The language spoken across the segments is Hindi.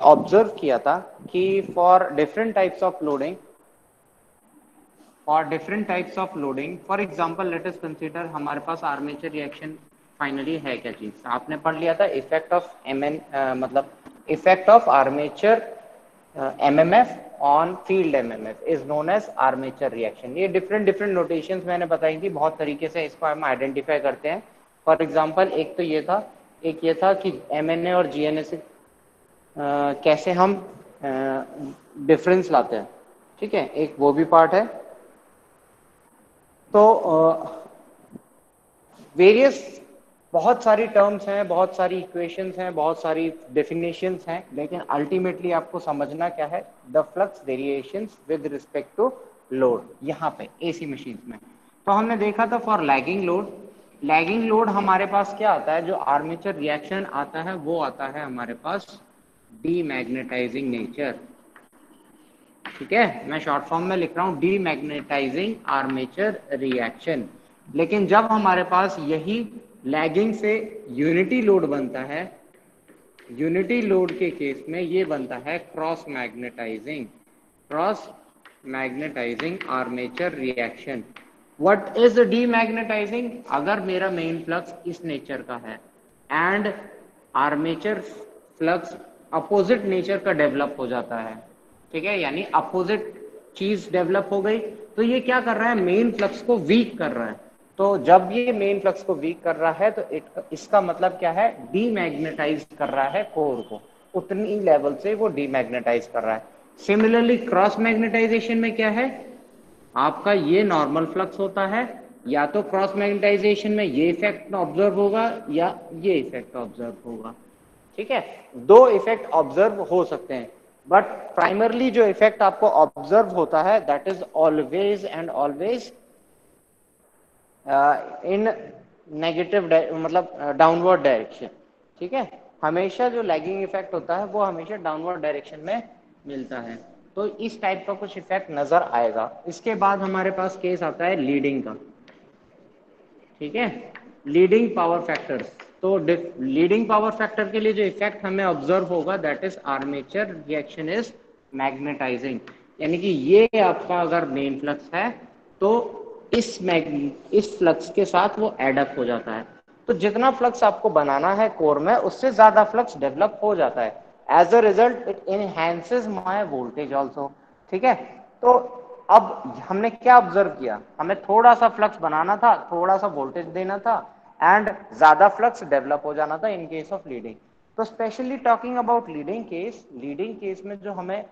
ऑब्जर्व किया था कि for different types of loading, for example let us consider हमारे पास आर्मेचर रिएक्शन फाइनली है क्या चीज, आपने पढ़ लिया था इफेक्ट ऑफ मतलब effect of armature MMF on field MMF is known as armature reaction. ये डिफरेंट डिफरेंट नोटेशंस मैंने बताई थी, बहुत तरीके से इसको हम आइडेंटिफाई करते हैं। फॉर एग्जांपल एक तो ये था, एक ये था कि एमएनए और जीएनए से कैसे हम डिफरेंस लाते हैं, ठीक है, एक वो भी पार्ट है। तो वेरियस बहुत सारी टर्म्स हैं, बहुत सारी इक्वेशंस हैं, बहुत सारी डेफिनेशंस हैं, लेकिन अल्टीमेटली आपको समझना क्या है, the flux variations with respect to load. यहाँ पे एसी मशीन में तो हमने देखा था for lagging load, lagging load हमारे पास क्या आता है, जो आर्मेचर रिएक्शन आता है वो आता है हमारे पास डीमैग्नेटाइजिंग नेचर, ठीक है, मैं शॉर्ट फॉर्म में लिख रहा हूं डीमैग्नेटाइजिंग आर्मेचर रिएक्शन। लेकिन जब हमारे पास यही लैगिंग से यूनिटी लोड बनता है, यूनिटी लोड के केस में ये बनता है cross magnetising armature reaction. What is demagnetising, अगर मेरा मेन फ्लक्स इस नेचर का है and armature flux opposite nature का डेवलप हो जाता है, ठीक है, यानी अपोजिट चीज डेवलप हो गई, तो ये क्या कर रहा है, मेन फ्लक्स को वीक कर रहा है। तो जब ये मेन फ्लक्स को वीक कर रहा है तो इसका मतलब क्या है, डीमैग्नेटाइज कर रहा है कोर को, उतनी लेवल से वो डीमैग्नेटाइज कर रहा है। सिमिलरली क्रॉस मैग्नेटाइजेशन में क्या है, आपका ये नॉर्मल फ्लक्स होता है, या तो क्रॉस मैग्नेटाइजेशन में ये इफेक्ट ऑब्जर्व होगा या ये इफेक्ट ऑब्जर्व होगा, ठीक है, दो इफेक्ट ऑब्जर्व हो सकते हैं, बट प्राइमरली जो इफेक्ट आपको ऑब्जर्व होता है that is always and always in negative, मतलब डाउनवर्ड डायरेक्शन, ठीक है, हमेशा जो लैगिंग इफेक्ट होता है वो हमेशा डाउनवर्ड डायरेक्शन में मिलता है। तो इस टाइप का कुछ इफेक्ट नजर आएगा। इसके बाद हमारे पास केस आता है लीडिंग का, ठीक है, लीडिंग पावर फैक्टर्स। तो लीडिंग पावर फैक्टर के लिए जो इफेक्ट हमें ऑब्जर्व होगा that is armature reaction is magnetising, यानी कि ये आपका अगर मेन फ्लक्स है तो इस फ्लक्स के साथ वो एडअप हो जाता है। तो जितना फ्लक्स आपको बनाना है कोर में उससे ज्यादा फ्लक्स डेवलप हो जाता है। As a result it enhances my voltage also, ठीक है। तो अब हमने क्या ऑब्जर्व किया, हमें थोड़ा सा फ्लक्स बनाना था, थोड़ा सा वोल्टेज देना था एंड ज्यादा फ्लक्स डेवलप हो जाना था इन केस ऑफ लीडिंग। तो specially talking about leading case में जो हमें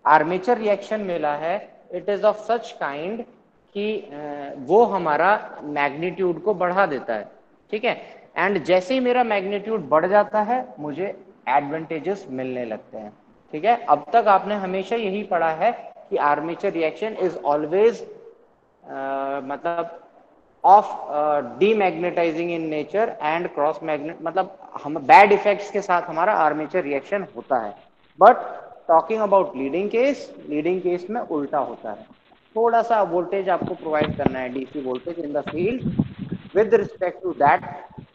आर्मेचर रिएक्शन मिला है it is of such kind कि वो हमारा मैग्नीट्यूड को बढ़ा देता है, ठीक है, एंड जैसे ही मेरा मैग्नीट्यूड बढ़ जाता है मुझे एडवांटेजेस मिलने लगते हैं, ठीक है। अब तक आपने हमेशा यही पढ़ा है कि आर्मेचर रिएक्शन इज ऑलवेज मतलब of demagnetising in nature and cross magnet, मतलब हम बैड इफेक्ट्स के साथ हमारा आर्मेचर रिएक्शन होता है। But talking about leading case में उल्टा होता है, थोड़ा सा वोल्टेज आपको प्रोवाइड करना है, DC voltage in the field, with respect to that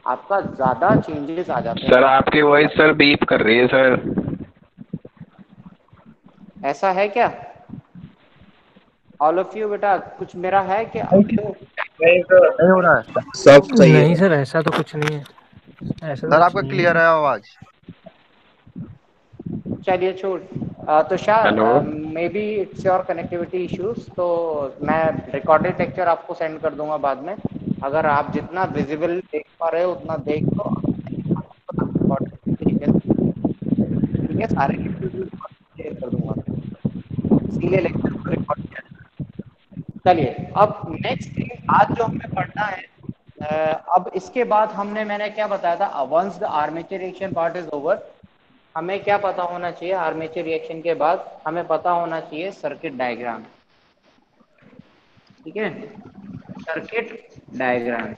आपका ज्यादा चेंजेस आ जाते हैं। सर आपकी वॉइस सर बीप कर रही है सर। ऐसा है क्या ऑल ऑफ यू, बेटा कुछ मेरा है क्या आपको? नहीं सर, नहीं हो रहा है। सब सही है नहीं सर, ऐसा तो कुछ नहीं है, ऐसा तो सर कुछ आपका नहीं क्लियर है। है आवाज। चलिए छोड़ Tushar, hello may be it's your connectivity issues, तो मैं रिकॉर्डेड लेक्चर आपको सेंड कर दूंगा बाद में। अगर आप जितना विजिबल देख पा रहे हो उतना देख लो, रिकॉर्डेड तरीके से, ठीक है, सारे लेक्चर शेयर कर दूंगा, इसीलिए लेक्चर को रिकॉर्ड किया जाता है। चलिए अब नेक्स्ट थिंग आज जो हमें पढ़ना है, अब इसके बाद मैंने क्या बताया था, once the armature reaction part is over, हमें क्या पता होना चाहिए, आर्मेचर रिएक्शन के बाद हमें पता होना चाहिए सर्किट डायग्राम, ठीक है, सर्किट डायग्राम।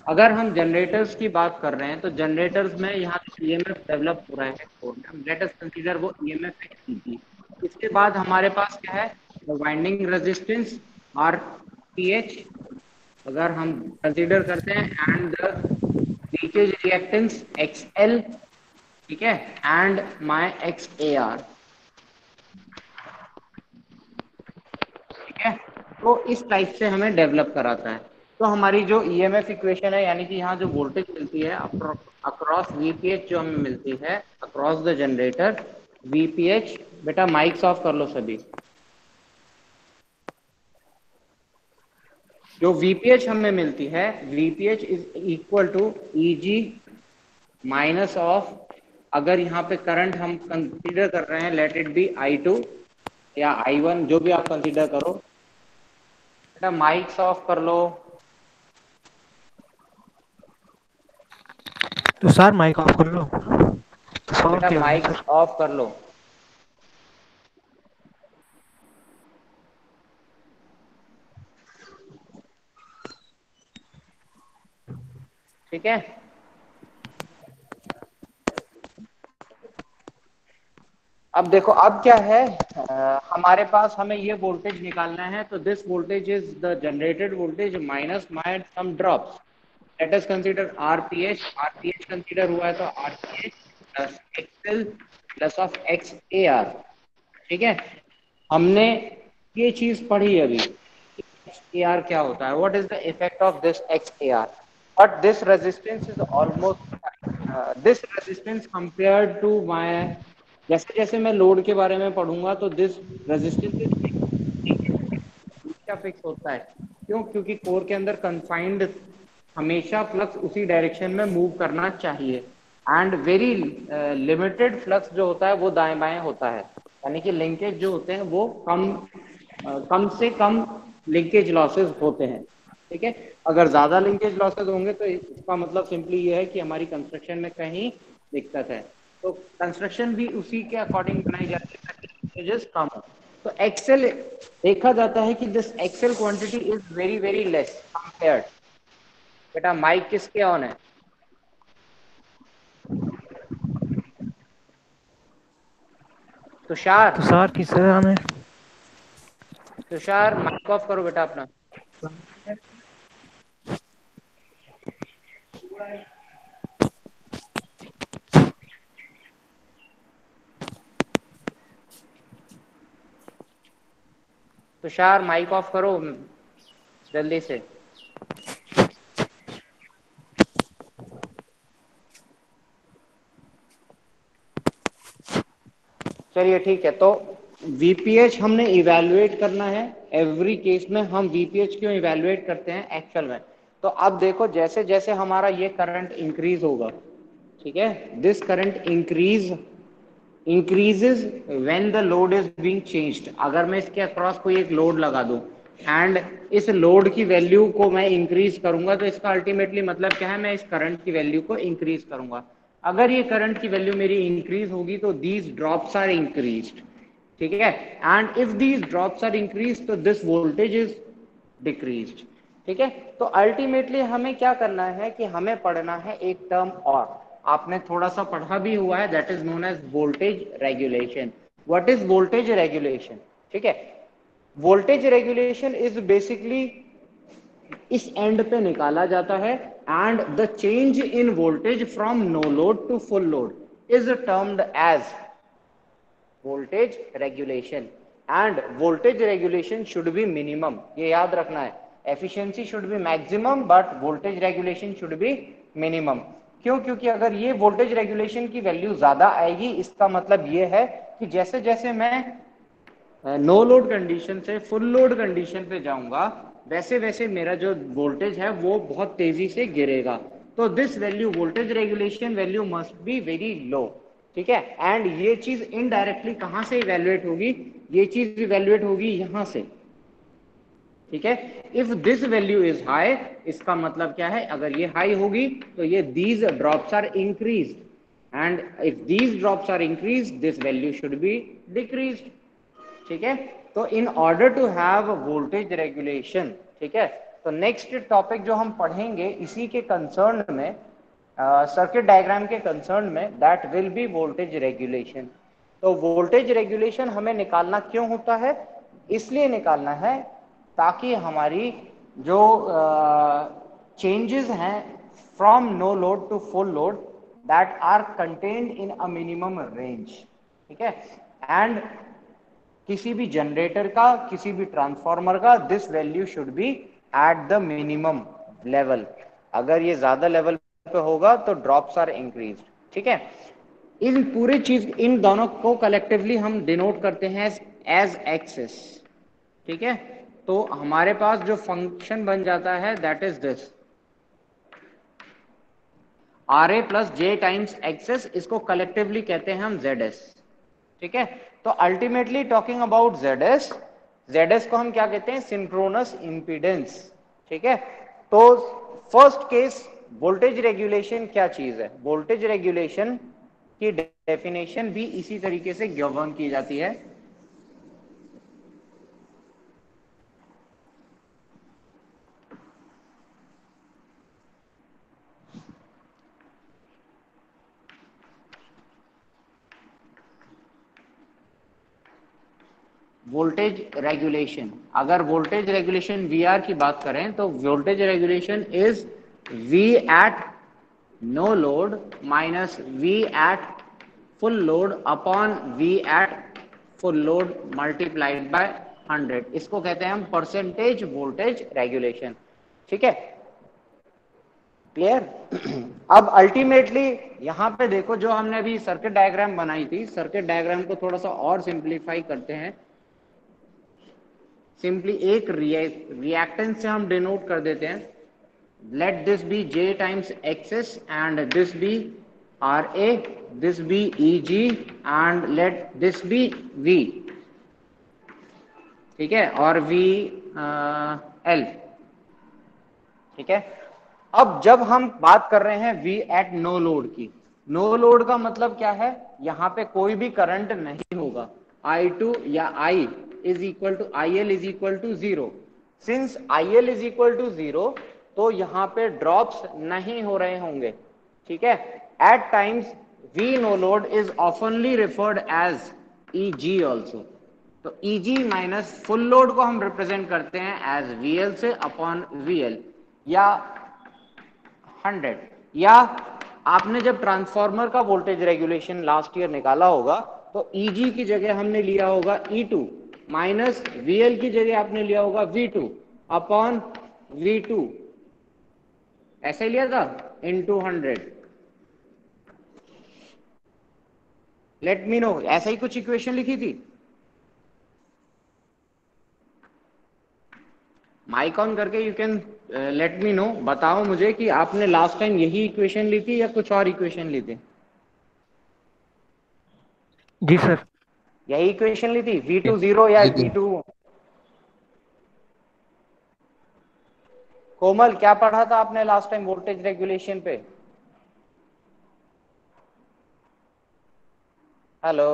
अगर हम जनरेटर्स की बात कर रहे हैं तो जनरेटर्स में यहाँ ईएमएफ डेवलप हो रहा है कोर में, लेट अस कंसीडर वो ईएमएफ है ईजी। इसके बाद हमारे पास क्या है, द वाइंडिंग रेजिस्टेंस आरपीएच, अगर हम कंसीडर करते हैं, and the leakage reactance XL, ठीक है, एंड माय XAR, ठीक है। तो इस टाइप से हमें डेवलप कराता है। तो हमारी जो ईएमएफ इक्वेशन है, यानी कि यहाँ जो वोल्टेज मिलती है अक्रॉस वीपीएच जो हमें मिलती है अक्रॉस द जनरेटर वीपीएच, बेटा माइक्स ऑफ कर लो सभी। जो वीपीएच हमें मिलती है, VPH is equal to EG minus of, अगर यहाँ पे करंट हम कंसीडर कर रहे हैं, लेट इट बी I2 या I1, जो भी आप कंसीडर करो। बेटा माइक्स ऑफ कर लो। तो सर माइक ऑफ कर लो। तो सर बेटा क्या है माइक सर? ऑफ कर लो। ठीक है, अब देखो अब क्या है, हमारे पास हमें ये वोल्टेज निकालना है। तो this voltage is the generated voltage minus my sum drops. Let us consider RPH, RPH consider हुआ है तो RPH plus XL plus of XAR, ठीक है। हमने ये चीज पढ़ी अभी, XAR क्या होता है, what is the effect of this XAR, but this resistance is almost this resistance compared to my, जैसे जैसे मैं लोड के बारे में पढ़ूंगा तो दिस रेजिस्टेंस इज हमेशा फिक्स होता है। क्यों? क्योंकि कोर के अंदर कंफाइंड हमेशा फ्लक्स उसी डायरेक्शन में मूव करना चाहिए, एंड वेरी लिमिटेड फ्लक्स जो होता है वो दाएं बाएं होता है, यानी कि लिंकेज जो होते हैं वो कम से कम लिंकेज लॉसेस होते हैं, ठीक है। अगर ज्यादा लिंकेज लॉसेस होंगे तो इसका मतलब सिंपली ये है कि हमारी कंस्ट्रक्शन में कहीं दिक्कत है। तो कंस्ट्रक्शन भी उसी के अकॉर्डिंग बनाई जाती है ताकि लीकेजेस कम हो। तो एक्सेल देखा जाता है कि this excel quantity is very very less compared. बेटा माइक किसके ऑन है? तुषार, तो सर किससे आने? तुषार माइक ऑफ करो बेटा अपना। तुषार माइक ऑफ करो जल्दी से। चलिए ठीक है, तो वीपीएच हमने इवेलुएट करना है। एवरी केस में हम वीपीएच क्यों इवेलुएट करते हैं एक्चुअल में? तो अब देखो जैसे जैसे हमारा ये करंट इंक्रीज होगा, ठीक है, this current increases when the load is being changed. अगर मैं इसके अक्रॉस कोई एक लोड लगा दूं एंड इस लोड की वैल्यू को मैं इंक्रीज करूंगा, तो इसका अल्टीमेटली मतलब क्या है, मैं इस करंट की वैल्यू को इंक्रीज करूंगा। अगर ये करंट की वैल्यू मेरी इंक्रीज होगी तो दीज ड्रॉप्स आर इंक्रीज्ड, ठीक है, and if these drops are increase तो दिस वोल्टेज इज डिक्रीज्ड, ठीक है। तो अल्टीमेटली हमें क्या करना है कि हमें पढ़ना है एक टर्म, और आपने थोड़ा सा पढ़ा भी हुआ है, that is known as voltage regulation. What is voltage regulation? ठीक है, वोल्टेज रेगुलेशन इज बेसिकली इस एंड पे निकाला जाता है, and the change in voltage from no load to full load is termed as voltage regulation. And voltage regulation should be minimum, ये याद रखना है। Efficiency should be maximum but voltage regulation should be minimum. क्यों? क्योंकि अगर ये वोल्टेज रेगुलेशन की वैल्यू ज्यादा आएगी, इसका मतलब ये है कि जैसे जैसे मैं नो लोड कंडीशन से फुल लोड कंडीशन पे जाऊंगा, वैसे वैसे मेरा जो वोल्टेज है वो बहुत तेजी से गिरेगा। तो this value voltage regulation value must be very low, ठीक है। एंड ये चीज इनडायरेक्टली कहां से इवेल्युएट होगी? ये चीज इवेल्युएट होगी यहां से, ठीक है। If this value is high, इसका मतलब क्या है, अगर ये हाई होगी तो ये these drops are increase, and if these drops are increase this value should be decrease, ठीक है। तो in order to have voltage regulation, ठीक है, तो नेक्स्ट टॉपिक जो हम पढ़ेंगे इसी के कंसर्न में, सर्किट डायग्राम के कंसर्न में, that will be voltage regulation. तो वोल्टेज रेगुलेशन हमें निकालना क्यों होता है? इसलिए निकालना है ताकि हमारी जो चेंजेस हैं from no load to full load that are contained in a minimum range. ठीक है, एंड किसी भी जनरेटर का, किसी भी ट्रांसफार्मर का, this value should B at the minimum level. अगर ये ज्यादा लेवल पे होगा तो ड्रॉप्स आर इंक्रीज. ठीक है, इन पूरे चीज, इन दोनों को कलेक्टिवली हम डिनोट करते हैं एज एक्सेस. ठीक है, तो हमारे पास जो फंक्शन बन जाता है that is this R A plus J times XS. इसको कलेक्टिवली कहते हैं हम जेड एस. ठीक है, तो ultimately talking about Z S को हम क्या कहते हैं? Synchronous impedance. ठीक है, तो फर्स्ट केस वोल्टेज रेगुलेशन क्या चीज है? वोल्टेज रेगुलेशन की डेफिनेशन भी इसी तरीके से गवर्न की जाती है. वोल्टेज रेगुलेशन, अगर वोल्टेज रेगुलेशन वी आर की बात करें तो voltage regulation is V at no load minus V at full load upon V at full load multiplied by 100. इसको कहते हैं हम परसेंटेज वोल्टेज रेगुलेशन. ठीक है, क्लियर? अब अल्टीमेटली यहां पे देखो, जो हमने अभी सर्किट डायग्राम बनाई थी, सर्किट डायग्राम को थोड़ा सा और सिंप्लीफाई करते हैं. सिंपली एक रिएक्टेंस से हम डिनोट कर देते हैं. Let this be J times XS and this be R A, this be E G and let this be V. ठीक है, और वी एल. ठीक है, अब जब हम बात कर रहे हैं वी एट नो लोड की, नो लोड का मतलब क्या है? यहां पे कोई भी करंट नहीं होगा. I2 या I is equal to I L is equal to 0. Since I L is equal to 0, तो यहां पे ड्रॉप्स नहीं हो रहे होंगे. ठीक है, at times V no load is oftenly referred as E G also. तो E G minus full load को हम रिप्रेजेंट करते हैं एज वी एल से अपॉन वी एल या 100. या आपने जब ट्रांसफार्मर का वोल्टेज रेगुलेशन लास्ट ईयर निकाला होगा तो Eg की जगह हमने लिया होगा E2 माइनस VL की जगह आपने लिया होगा V2 अपॉन V2. ऐसे ही लिया था इनटू 100. लेट मी नो, ऐसा ही कुछ इक्वेशन लिखी थी? माइक ऑन करके you can let me no, बताओ मुझे कि आपने लास्ट टाइम यही इक्वेशन ली थी या कुछ और इक्वेशन ली थी? जी सर. यही इक्वेशन ली थी, V2 0 या V2? कोमल, क्या पढ़ा था आपने लास्ट टाइम वोल्टेज रेगुलेशन पे? हेलो,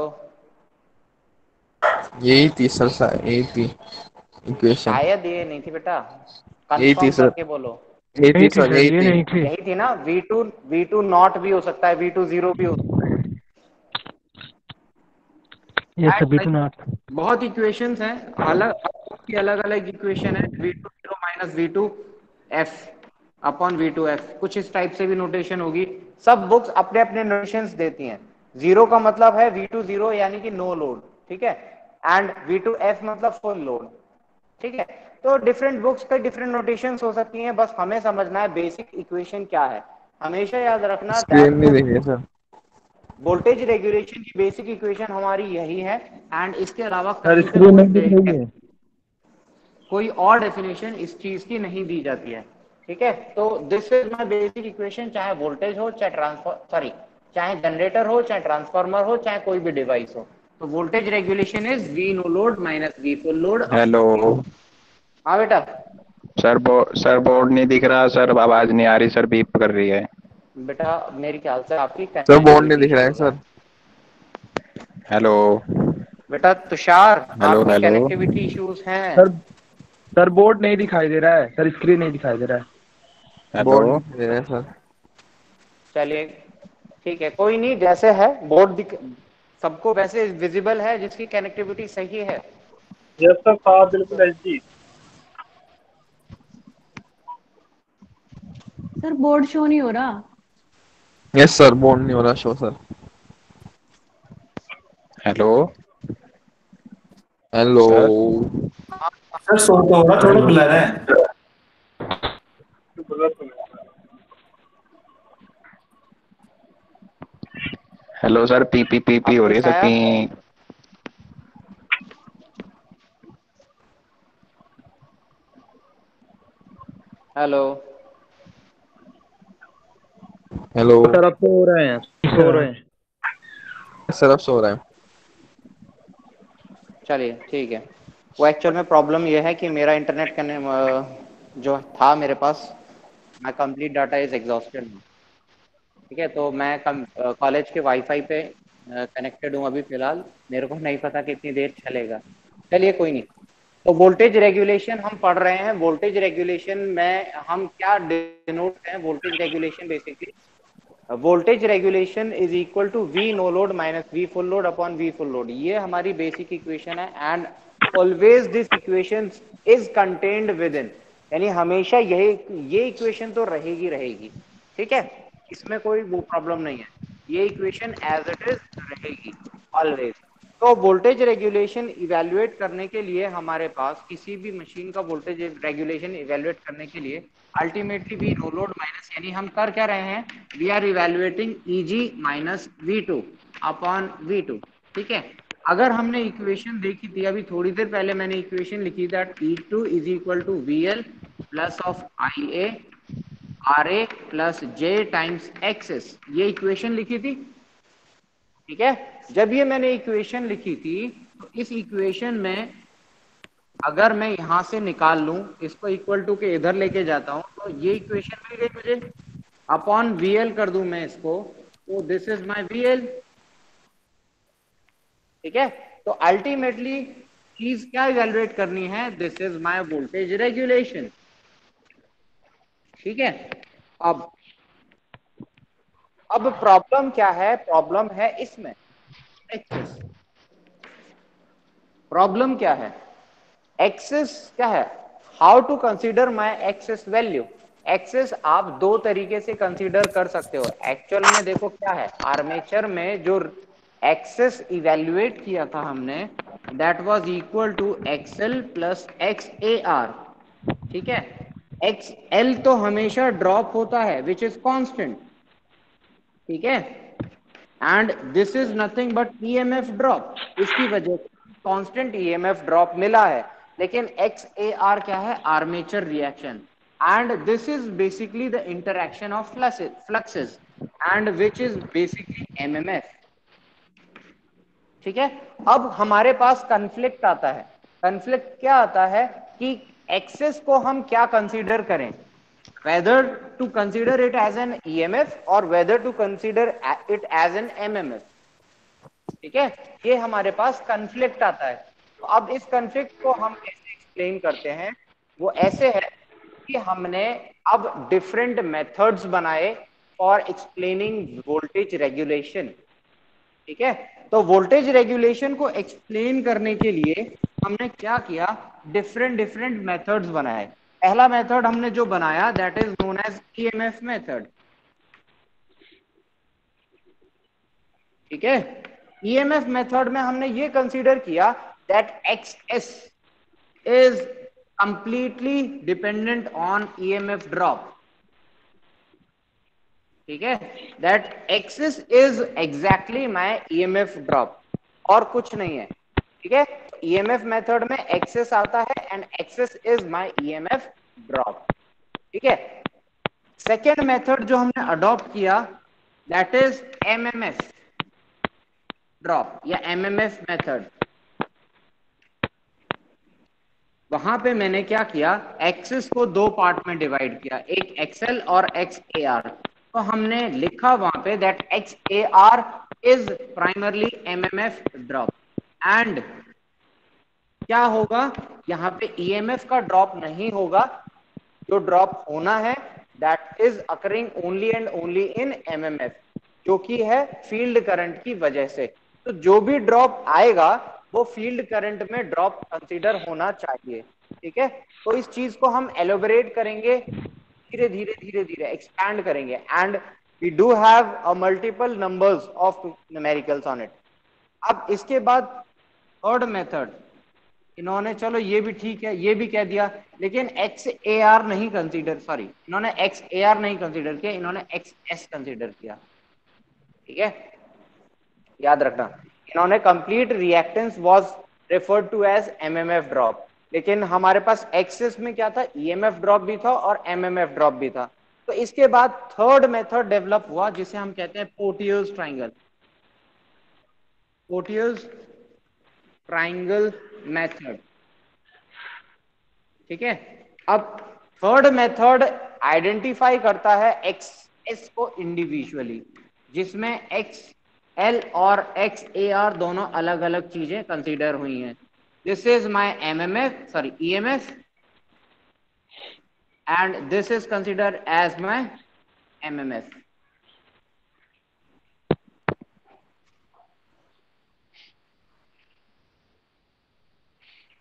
यही थी सर, यही थी इक्वेशन. शायद ये नहीं थी बेटा, यही थी कंफर्म सर, करके बोलो. यही नहीं थी थी सर, सर, यही ये थी. नहीं थी. यही थी ना? V2 नॉट भी हो सकता है, V2 0 भी हो सकता ये है. Sir B2 not. बहुत इक्वेशंस हैं, अलग अलग इक्वेशन है. V2 0 minus V2 F upon V2 F, कुछ इस टाइप से भी नोटेशन होगी. सब बुक्स अपने अपने नोटेशंस देती हैं. जीरो का मतलब है V2 0 यानी कि नो लोड. ठीक है, एंड V2 F मतलब फुल लोड. ठीक है, तो डिफरेंट बुक्स पे डिफरेंट नोटेशंस हो सकती हैं. बस हमें समझना है बेसिक इक्वेशन क्या है. हमेशा याद रखना स्क्रीन नहीं दैट दिख रही सर. वोल्टेज रेगुलेशन की बेसिक इक्वेशन हमारी यही है. एंड इसके अलावा सर कहीं पे स्क्रीन नहीं दिख रही है. कोई और डेफिनेशन इस चीज की नहीं दी जाती है. ठीक है, तो this is my basic equation. चाहे वोल्टेज हो, चाहे जनरेटर हो, चाहे ट्रांसफार्मर हो, चाहे कोई भी डिवाइस हो, तो voltage regulation is V no load minus V full load. Hello हाँ बेटा. सर बोर्ड नहीं दिख रहा सर, आवाज नहीं आ रही सर, बीप कर रही है. बेटा मेरे ख्याल से आपकी सर बोर्ड नहीं कनेक्टिविटी दिख रहा है इश्यूज है. सर. हेलो बेटा तुषार, हेलो आपकी हेलो. कनेक्टिविटी इश्यूज हैं. सर सर बोर्ड नहीं दिखाई दे रहा है सर, स्क्रीन नहीं दिखाई दे रहा है. हेलो. बोर्ड नहीं दे रहा है सर. चलिए ठीक है, कोई नहीं, जैसे है बोर्ड दिख सबको वैसे विजिबल है जिसकी कनेक्टिविटी सही है. यस सर, साफ बिल्कुल H D. Sir board show नहीं हो रहा। यस सर, बोर्ड नहीं हो रहा show sir. Hello hello sir. Sir show तो हो रहा, थोड़ा ब्लर है। Hello sir, P P P P हो आपको रही है सर, छाया? पी। हेलो। हेलो सर अब तो हो रहे हैं, जी तो हो सर। रहे हैं। सर, अब सो रहा है। चलिए ठीक है। वो एक्चुअल में प्रॉब्लम ये है कि मेरा इंटरनेट कने जो था मेरे पास, my complete data is exhausted. ठीक है, तो मैं कॉलेज के वाईफाई पे कनेक्टेड हूँ अभी फिलहाल। मेरे को नहीं पता कितनी देर चलेगा। चलिए कोई नहीं। तो वोल्टेज रेगुलेशन हम पढ़ रहे हैं। वोल्टेज रेगुलेशन में हम क्या डिनोट हैं? Voltage regulation basically, voltage regulation is equal to V no load minus V full load upon V full load. ये हमारी बेसिक इक्वेशन है and always this equation is contained within, यानी हमेशा ये इक्वेशन तो रहेगी रहेगी। ठीक है, इसमें कोई वो प्रॉब्लम नहीं है, ये इक्वेशन एज इट इज रहेगी ऑलवेज। तो वोल्टेज रेगुलेशन इवेल्युएट करने के लिए हमारे पास, किसी भी मशीन का वोल्टेज रेगुलेशन इवेल्युएट करने के लिए ultimately V no load minus, यानी हम कर क्या रहे हैं? We are evaluating Eg minus V2 upon V2। ठीक है, अगर हमने इक्वेशन देखी थी अभी थोड़ी देर पहले, मैंने इक्वेशन लिखी that E2 is equal to VL plus of IA RA plus J times XS, ये इक्वेशन लिखी थी। ठीक है, जब ये मैंने इक्वेशन लिखी थी तो इस इक्वेशन में अगर मैं यहां से निकाल लूं, इसको इक्वल टू के इधर लेके जाता हूं, तो ये इक्वेशन मिल गई मुझे। अपॉन VL कर दूं मैं इसको, तो दिस इज माय VL। ठीक है, तो अल्टीमेटली चीज क्या इवेलुएट करनी है? This is my voltage regulation. ठीक है, अब अब प्रॉब्लम क्या है? प्रॉब्लम है इसमें एक्सेस। प्रॉब्लम क्या है? एक्सेस क्या है? How to consider my XS value. XS आप दो तरीके से कंसीडर कर सकते हो। एक्चुअल में देखो क्या है, आर्मेचर में जो एक्सेस इवेल्युएट किया था हमने, that was equal to XL plus X A R. ठीक है, एक्स एल तो हमेशा ड्रॉप होता है विच इज कांस्टेंट। ठीक है, and this is nothing but EMF drop. इसकी वजह से कांस्टेंट ईएमएफ ड्रॉप मिला है। लेकिन एक्स ए आर क्या है? Armature reaction, and this is basically the interaction of fluxes and which is basically MMF. ठीक है, अब हमारे पास कन्फ्लिक्ट आता है। कन्फ्लिक्ट क्या आता है कि एक्सेस को हम क्या कंसीडर करें, whether to consider it as an EMF or whether to consider it as an MMF। ठीक है, ये हमारे पास कन्फ्लिक्ट आता है। तो अब इस कन्फ्लिक्ट को हम कैसे एक्सप्लेन करते हैं? वो ऐसे है कि हमने अब डिफरेंट मेथड्स बनाए फॉर एक्सप्लेनिंग वोल्टेज रेगुलेशन। ठीक है, तो वोल्टेज रेगुलेशन को एक्सप्लेन करने के लिए हमने क्या किया? डिफरेंट डिफरेंट मेथड्स बनाए। पहला मेथड हमने जो बनाया that is known as EMF method. ठीक है, ईएमएफ मेथड में हमने ये कंसीडर किया that XS is completely dependent on EMF drop. ठीक है, that XS is exactly my EMF drop और कुछ नहीं है। ठीक है, ईएमएफ मेथड में एक्सिस आता है and axis is my EMF drop. ठीक है, सेकेंड मेथड जो हमने अडॉप्ट किया दैट इज एमएमएफ ड्रॉप या एमएमएफ मेथड। वहां पे मैंने क्या किया? एक्सिस को दो पार्ट में डिवाइड किया, एक एक्सएल और एक्स ए आर। तो हमने लिखा वहां पे that x A are is primarily MMF drop and क्या होगा यहाँ पे? ईएमएफ का ड्रॉप नहीं होगा। जो ड्रॉप होना है that is occurring only and only in MMF, जो कि है फील्ड करंट की वजह से। तो जो भी ड्रॉप आएगा वो फील्ड करंट में ड्रॉप कंसीडर होना चाहिए। ठीक है, तो इस चीज को हम एलोबरेट करेंगे धीरे धीरे धीरे धीरे एक्सपैंड करेंगे and we do have a multiple numbers of numericals on it. अब इसके बाद थर्ड मेथड, इन्होंने चलो ये भी ठीक है, ये भी कह दिया, लेकिन XAR नहीं कंसीडर, सॉरी इन्होंने XAR नहीं कंसीडर किया, इन्होंने XS कंसीडर किया। ठीक है, याद रखना, इन्होंने complete reactance was referred to as MMF drop, लेकिन हमारे पास एक्सेस में क्या था, EMF ड्रॉप भी था और MMF ड्रॉप भी था। तो इसके बाद थर्ड मेथड डेवलप हुआ जिसे हम कहते हैं पोर्टियर्स ट्रायंगल, पोर्टियर्स ट्रायंगल मेथड। ठीक है, अब थर्ड मेथड आइडेंटिफाई करता है XS को इंडिविजुअली, जिसमें XL और XAR दोनों अलग अलग चीजें कंसीडर हुई हैं। This is my EMF and this is considered as my MMF.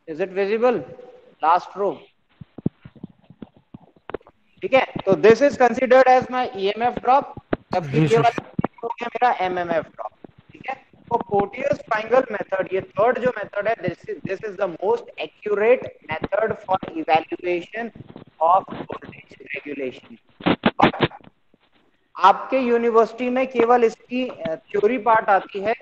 Is it visible? Last row. ठीक है, तो this is considered as my EMF drop, जबकि ये वाला हो गया मेरा MMF ड्रॉप। ठीक है, तो पोर्टियर्स ट्रायंगल मेथड, ये थर्ड जो मेथड है, this is the most accurate method for evaluation of voltage regulation. But आपके यूनिवर्सिटी में केवल इसकी थ्योरी पार्ट आती है,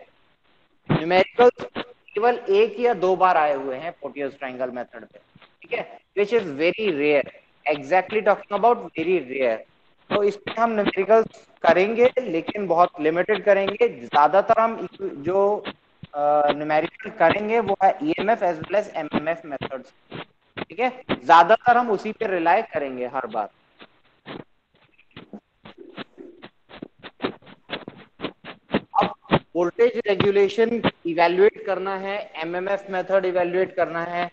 न्यूमेरिकल्स केवल 1 या 2 बार आए हुए हैं पोर्टियर्स ट्रायंगल मेथड पे। ठीक है, which is very rare, exactly talking about very rare. तो इसमें हम न्यूमेरिकल्स करेंगे लेकिन बहुत लिमिटेड करेंगे। ज्यादातर हम जो न्यूमेरिकल करेंगे वो है EMF as well as MMF methods. ठीक है, ज्यादातर हम उसी पे रिलाय करेंगे हर बार। अब वोल्टेज रेगुलेशन इवैल्यूएट करना है, MMF मेथड इवैल्यूएट करना है।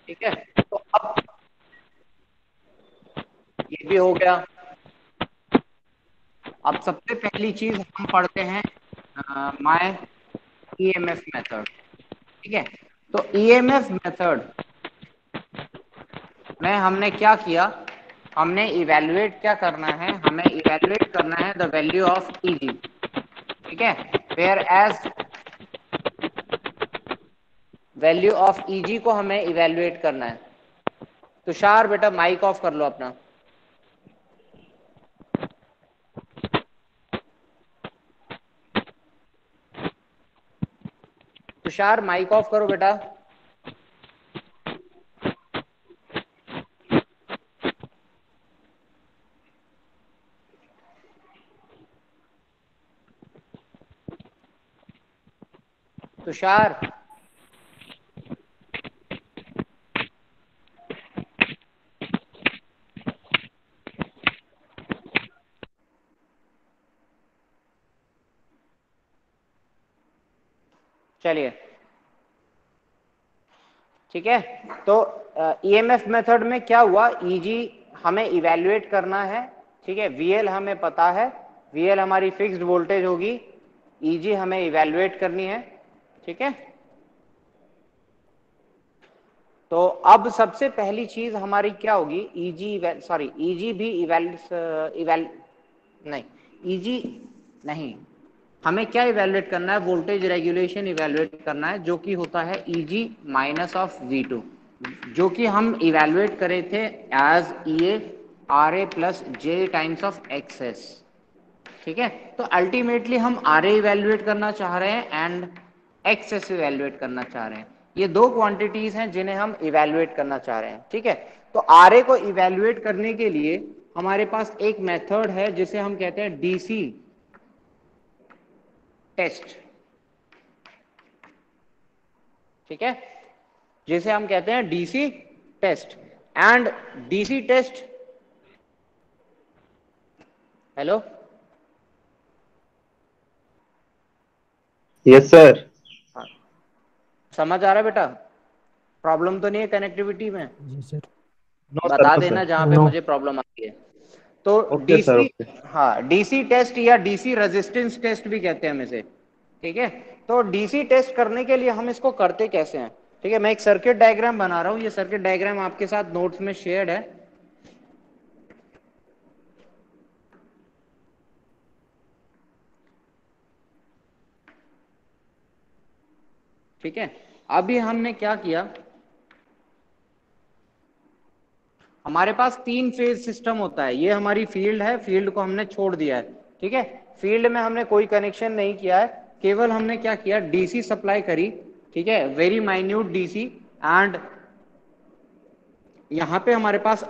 ठीक है, तो अब ये भी हो गया। अब सबसे पहली चीज हम पढ़ते हैं माय EMF मेथड। ठीक है, तो EMF मेथड में हमने क्या किया, हमने इवैल्यूएट क्या करना है, हमें इवैल्यूएट करना है द वैल्यू ऑफ EG। ठीक है, where as value of EG को हमें इवैल्यूएट करना है। तुषार बेटा माइक ऑफ कर लो अपना। तुषार माइक ऑफ करो बेटा। तुषार चलिए, ठीक है, तो EMF मेथड में क्या हुआ, EG हमें इवैल्यूएट करना है। ठीक है, VL हमें पता है, VL हमारी फिक्स्ड वोल्टेज होगी, EG हमें इवैल्यूएट करनी है। ठीक है, तो अब सबसे पहली चीज हमारी क्या होगी, EG भी नहीं, हमें क्या इवैल्यूएट करना है, वोल्टेज रेगुलेशन इवैल्यूएट करना है, जो कि होता है EG माइनस ऑफ V2, जो कि हम इवैल्यूएट करे थे as EA RA plus J times of XS। ठीक है, तो अल्टीमेटली हम RA इवैल्यूएट करना चाह रहे हैं एंड XS इवैल्यूएट करना चाह रहे हैं। ये दो क्वांटिटीज हैं जिन्हें हम इवैल्यूएट करना चाह रहे हैं। ठीक है, तो RA को इवैल्यूएट करने के लिए हमारे पास एक मेथड है जिसे हम कहते हैं DC टेस्ट। ठीक है, जिसे हम कहते हैं DC test and DC test, hello yes sir. समझ आ रहा है बेटा, प्रॉब्लम तो नहीं है कनेक्टिविटी में? जी सर। बता देना जहां पे मुझे प्रॉब्लम आती है। तो DC, हाँ DC टेस्ट या DC रेजिस्टेंस टेस्ट भी कहते हैं हम इसे। ठीक है, तो DC टेस्ट करने के लिए हम इसको करते कैसे हैं? ठीक है, मैं एक सर्किट डायग्राम बना रहा हूँ, ये सर्किट डायग्राम आपके साथ नोट्स में शेयर्ड है। ठीक है, अभी हमने क्या किया, हमारे पास 3 फेज सिस्टम होता है, ये हमारी फील्ड है, फील्ड को हमने छोड़ दिया है। ठीक है, फील्ड में हमने कोई कनेक्शन नहीं किया है, केवल हमने क्या किया, डीसी सप्लाई करी। ठीक है, वेरी माइन्यूट डीसी, एंड यहाँ पे हमारे पास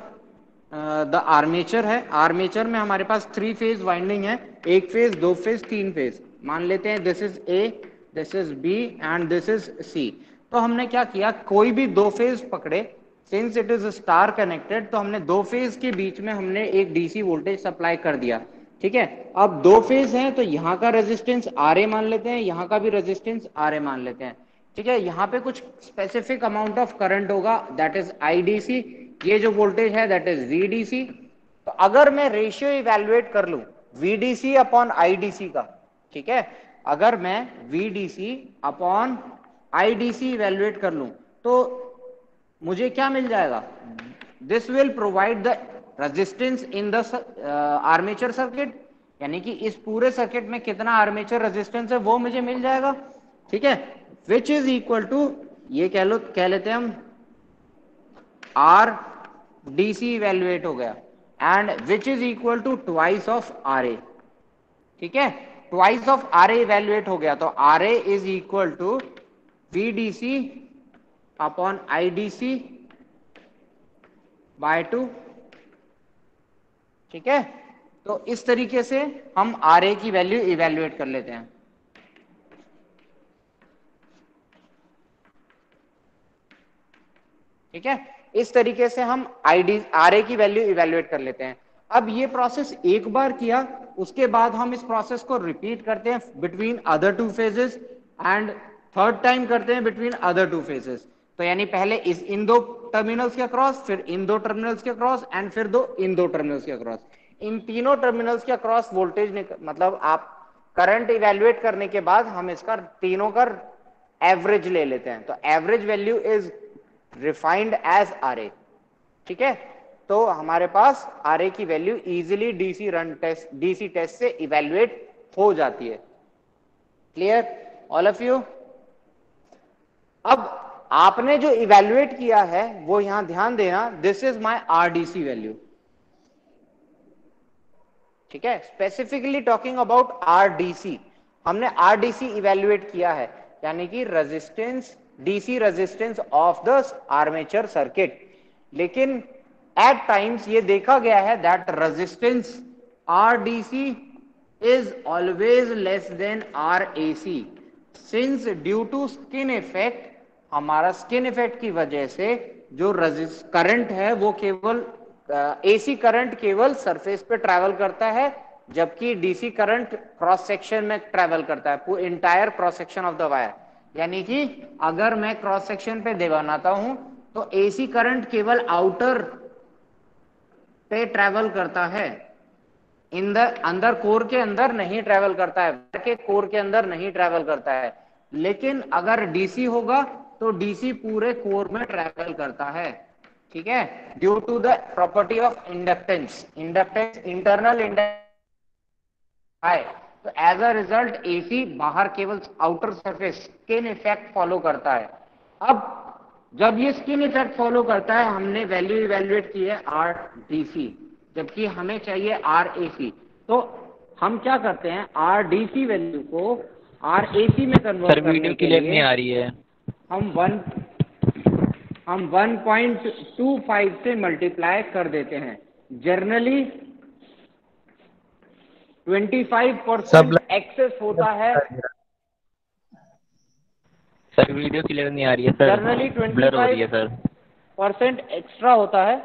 द आर्मेचर है। आर्मेचर में हमारे पास 3 फेज वाइंडिंग है, 1 फेज, 2 फेज, 3 फेज। मान लेते हैं this is A, this is B and this is C. तो हमने क्या किया, कोई भी 2 फेज पकड़े, since it is star connected, तो हमने 2 फेज के बीच में हमने एक डीसी वोल्टेज सप्लाई कर दिया। ठीक है, अब 2 फेज हैं तो यहाँ का रेजिस्टेंस आर ए मान लेते हैं, यहाँ का भी रेजिस्टेंस आर ए मान लेते हैं। ठीक है, यहाँ पे कुछ स्पेसिफिक अमाउंट ऑफ करंट होगा, दैट इज आईडीसी। ये जो वोल्टेज है दैट इज वीडीसी। तो अगर मैं रेशियो इवेल्युएट कर लूं वीडीसी अपॉन आईडीसी का, ठीक है, अगर मैं वीडीसी अपॉन आईडीसी इवेल्युएट कर लूं तो मुझे क्या मिल जाएगा, this will provide the resistance in the armature circuit, यानी कि इस पूरे सर्किट में कितना आर्मेचर रेजिस्टेंस है वो मुझे मिल जाएगा। ठीक है, विच इज इक्वल टू, ये कह लेते हैं हम आर डीसी इवेल्युएट हो गया, and which is equal to twice of R A. ठीक है, twice of R A evaluate हो गया, तो R A is equal to VDC upon IDC by 2। ठीक है, तो इस तरीके से हम आर ए की वैल्यू इवेल्युएट कर लेते हैं। ठीक है, इस तरीके से हम आईडी आर ए की वैल्यू इवेल्युएट कर लेते हैं। अब ये प्रोसेस एक बार किया, उसके बाद हम इस प्रोसेस को रिपीट करते हैं between other 2 phases, and third time करते हैं बिटवीन अदर 2 फेजेस। तो यानी पहले इन 2 टर्मिनल्स के अक्रॉस, फिर इन 2 टर्मिनल्स के अक्रॉस, एंड फिर इन 2 टर्मिनल्स के अक्रॉस। इन तीनों टर्मिनल्स के अक्रॉस वोल्टेज मतलब आप करंट इवेल्युएट करने के बाद हम इसका तीनों का एवरेज ले लेते हैं, तो average value is refined as R A. ठीक है, तो हमारे पास आर ए की वैल्यू इजीली डीसी टेस्ट से इवेल्युएट हो जाती है। Clear all of you? अब आपने जो इवेल्युएट किया है वो यहां ध्यान देना, this is my RDC value. ठीक है, स्पेसिफिकली टॉकिंग अबाउट आरडीसी, हमने आरडीसी इवेल्युएट किया है, यानी कि resistance, DC resistance of the armature circuit. लेकिन एट टाइम्स ये देखा गया है that resistance RDC is always less than RAC, since due to skin effect, हमारा स्किन इफेक्ट की वजह से जो करंट है वो केवल एसी करंट केवल सरफेस पे ट्रैवल करता है, जबकि डीसी करंट क्रॉस सेक्शन में ट्रैवल करता है, entire cross section of the wire. यानी कि अगर मैं क्रॉस सेक्शन पे दे बनाता हूं तो एसी करंट केवल आउटर पे ट्रैवल करता है, अंदर कोर के अंदर नहीं ट्रैवल करता है, वायर के कोर के अंदर नहीं ट्रैवल करता है। लेकिन अगर डीसी होगा तो डीसी पूरे कोर में ट्रैवल करता है। ठीक है, due to the property of inductance, internal inductance high, तो एज अ रिजल्ट एसी बाहर केवल outer surface skin effect follow करता है। अब जब ये स्किन इफेक्ट फॉलो करता है, हमने वैल्यू इवेल्युएट की है आर डीसी, जबकि हमें चाहिए आर एसी, तो हम क्या करते हैं, आर डीसी वैल्यू को आर एसी में कन्वर्ट करने के लिए नहीं आ रही है। हम 1.25 से मल्टीप्लाई कर देते हैं। जनरली 25% एक्सेस होता है, सर वीडियो क्लियर नहीं आ रही है सर, जनरली ब्लर हो रही है सर। 25% एक्स्ट्रा होता है।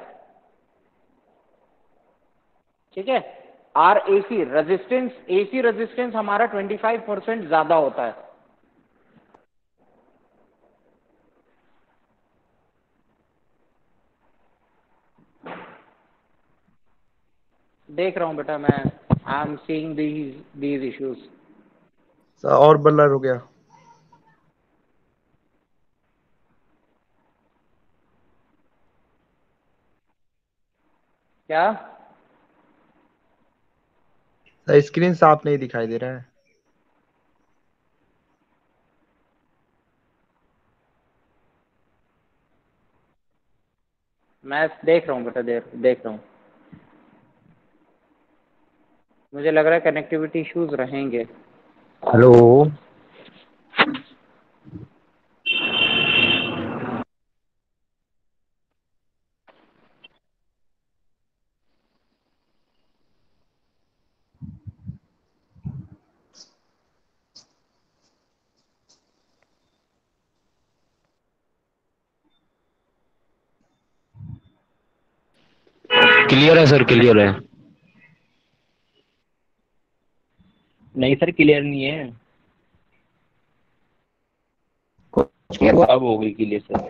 ठीक है, R AC resistance, AC resistance हमारा 25% ज्यादा होता है। देख रहा हूं बेटा मैं, I am seeing these issues. और ब्लर हो गया। क्या स्क्रीन साफ नहीं दिखाई दे रहा है। मैं देख रहा हूँ बेटा, देख रहा हूँ। मुझे लग रहा है कनेक्टिविटी इश्यूज रहेंगे। हेलो। क्लियर है सर, क्लियर है। नहीं सर, क्लियर नहीं है। कुछ क्लियर हुआ? अब हो गई क्लियर सर।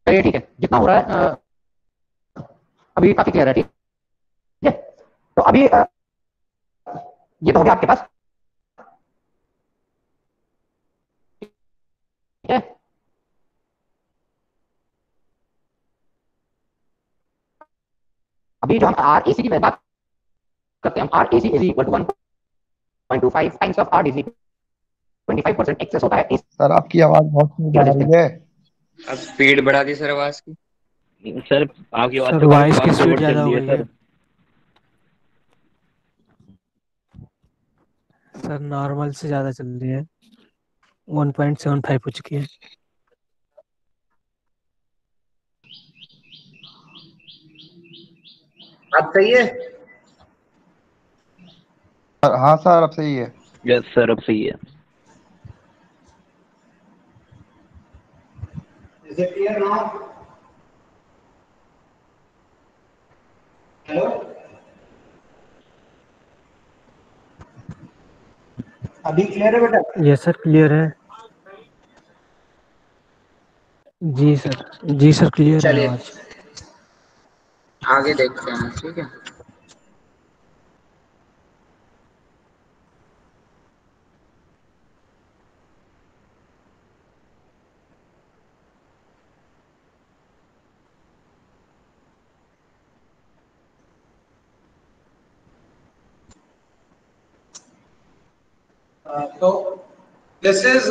चलिए ठीक है, जितना हो रहा है अभी काफी क्लियर है। ठीक है, तो अभी ये तो हो गया आपके पास। ठीक है, अभी जो हम आर ए सी की बात करते हैं, हम R A C is equal to 1.25 times of R D C. 25% excess होता है इस सर आपकी आवाज बहुत स्मूथ आ रही है। अब स्पीड बढ़ा दी सर आवाज की। सर आपकी आवाज़ सर तो काफी वॉइस की फास्ट स्पीड फॉरवर्ड ज़्यादा चल हो रही है गई है सर। सर, नॉर्मल से ज़्यादा चल रही है। 1.75 हो चुकी है। अब सही है। हाँ सर अब सही है। यस सर, अब सही है। Is it clear now? Hello, अभी क्लियर है बेटा? यस सर, क्लियर है। जी सर, जी सर, क्लियर है चलिए आवाज। आगे देखते हैं, ठीक है। तो दिस इज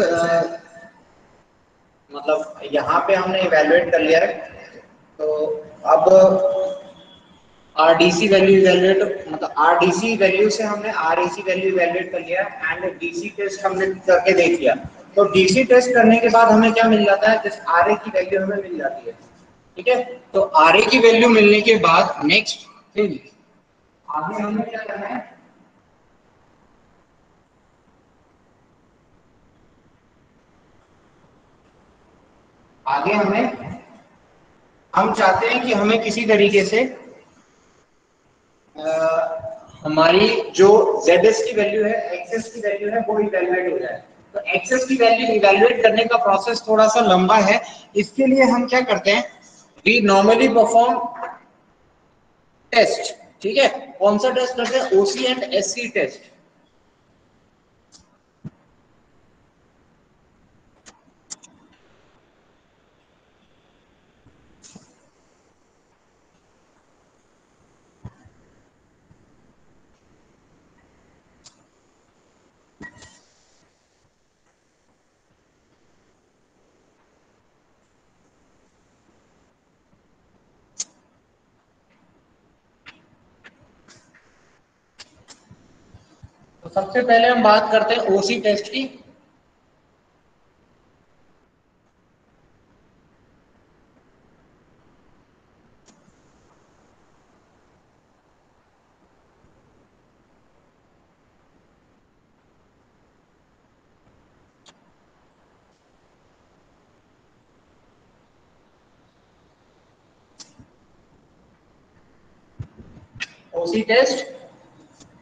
मतलब यहाँ पे हमने इवेलुएट कर लिया है। तो अब आरडीसी वैल्यू इवेलुएट, मतलब आरडीसी वैल्यू से हमने आरएसी वैल्यू इवेलुएट कर लिया एंड डीसी टेस्ट हमने करके देख लिया। तो डीसी टेस्ट करने के बाद हमें क्या मिल जाता है, जिस आरए की वैल्यू हमें मिल जाती है। ठीक है, तो आरए की वैल्यू मिलने के बाद नेक्स्ट थिंग आगे हमें क्या करना है, आगे हम चाहते हैं कि हमें किसी तरीके से हमारी जो ZS की वैल्यू है, एक्सेस की वैल्यू है, वो इवैल्यूएट हो जाए। तो एक्सेस की वैल्यू इवैल्यूएट करने का प्रोसेस थोड़ा सा लंबा है। इसके लिए हम क्या करते हैं, वी नॉर्मली परफॉर्म टेस्ट। ठीक है, कौन सा टेस्ट करते हैं, ओसी एंड एससी टेस्ट। तो सबसे पहले हम बात करते हैं ओसी टेस्ट की।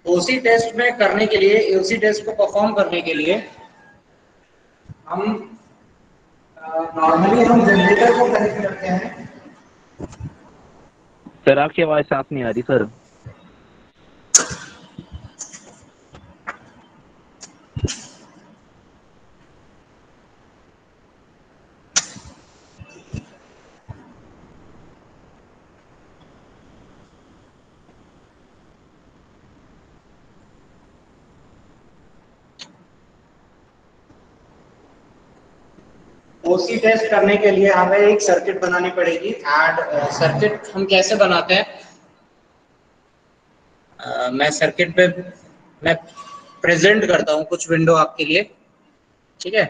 ओसी टेस्ट में करने के लिए, ओसी टेस्ट को परफॉर्म करने के लिए हम नॉर्मली हम जनरेटर को कनेक्ट करते हैं। सर आपकी आवाज़ साफ नहीं आ रही सर। ओसी टेस्ट करने के लिए हमें एक सर्किट बनानी पड़ेगी एंड सर्किट हम कैसे बनाते हैं, मैं सर्किट पे मैं प्रेजेंट करता हूं कुछ विंडो आपके लिए, ठीक है।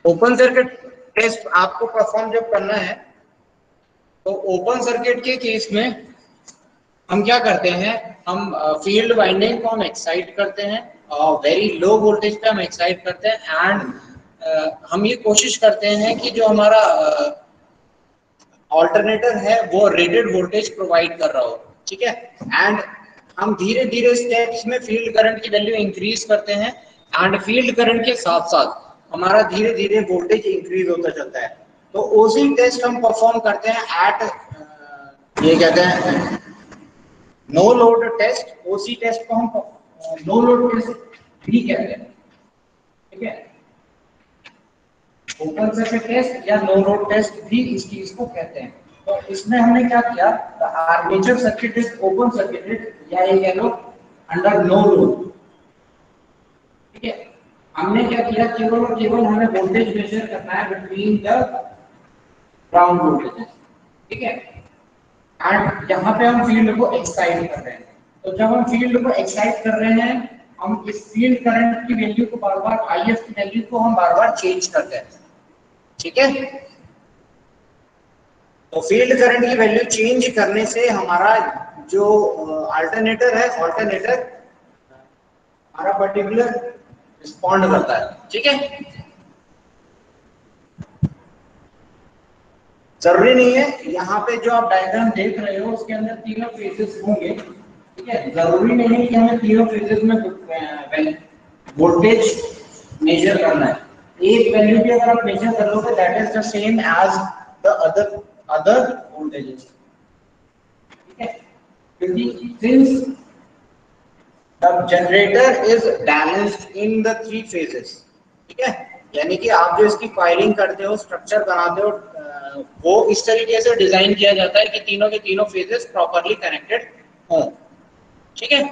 ओपन सर्किट टेस्ट आपको परफॉर्म जब करना है तो ओपन सर्किट के केस में हम क्या करते हैं, हम फील्ड वाइंडिंग को हम एक्साइट करते हैं और वेरी लो वोल्टेज पे हम एक्साइट करते हैं एंड हम ये कोशिश करते हैं कि जो हमारा ऑल्टरनेटर है वो रेटेड वोल्टेज प्रोवाइड कर रहा हो, ठीक है। एंड हम धीरे धीरे स्टेप्स में फील्ड करंट की वैल्यू इंक्रीज करते हैं एंड फील्ड करंट के साथ साथ हमारा धीरे धीरे वोल्टेज इंक्रीज होता चलता है। तो ओसी टेस्ट हम परफॉर्म करते हैं एट ये कहते हैं नो लोड टेस्ट, ओसी टेस्ट को हम नो लोड टेस्ट भी कहते हैं, ठीक है। ओपन सर्किट टेस्ट या नो लोड टेस्ट भी इस चीज को कहते हैं। तो इसमें हमने क्या किया, armature circuit is open circuit या ये कह लो अंडर नो लोड, ठीक है। हमने क्या किया, केवल और केवल हमें वोल्टेज मेजर करना है बिटवीन द ग्राउंड वोल्टेज, ठीक है। एंड यहाँ पे हम फील्ड को एक्साइट कर रहे हैं, तो जब हम फील्ड को एक्साइट कर रहे हैं हम इस फील्ड करंट की वैल्यू को बार बार, आईएफ की वैल्यू को हम बार बार चेंज करते हैं, ठीक है। तो फील्ड करंट की वैल्यू चेंज करने से हमारा जो अल्टरनेटर है, ऑल्टरनेटर हमारा पर्टिकुलर रिस्पॉन्ड करता है, ठीक है। जरूरी नहीं है यहाँ पे जो आप डायग्राम देख रहे हो उसके अंदर तीनों फेजेस होंगे, ठीक है। जरूरी नहीं है कि हमें तीनों फेजेस में वोल्टेज मेजर करना है। एक वैल्यू भी अगर आप मेजर कर लोगे that is the same as the other voltages, ठीक है। क्योंकि since the generator is balanced in the three phases, ठीक है। यानी कि आप जो इसकी फायरिंग करते हो, स्ट्रक्चर बनाते हो, वो इस तरीके से डिजाइन किया जाता है कि तीनों के तीनों फेजेस प्रॉपर्ली कनेक्टेड हों, ठीक है।